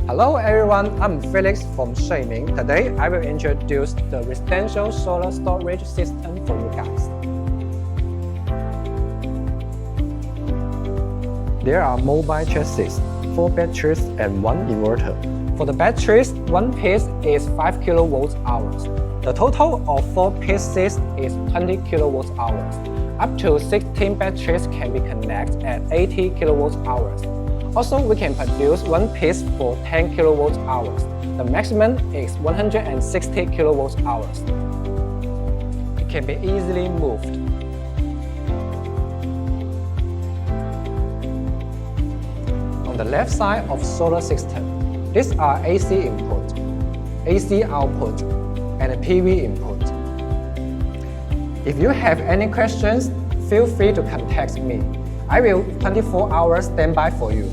Hello everyone, I'm Felix from Suiming. Today I will introduce the residential solar storage system for you guys. There are mobile chassis, 4 batteries and 1 inverter. For the batteries, one piece is 5 kWh. The total of 4 pieces is 20 kWh. Up to 16 batteries can be connected at 80 kWh. Also, we can produce one piece for 10 kWh. The maximum is 160 kWh. It can be easily moved. On the left side of solar system, these are AC input, AC output, and PV input. If you have any questions, feel free to contact me. I will 24 hours stand by for you.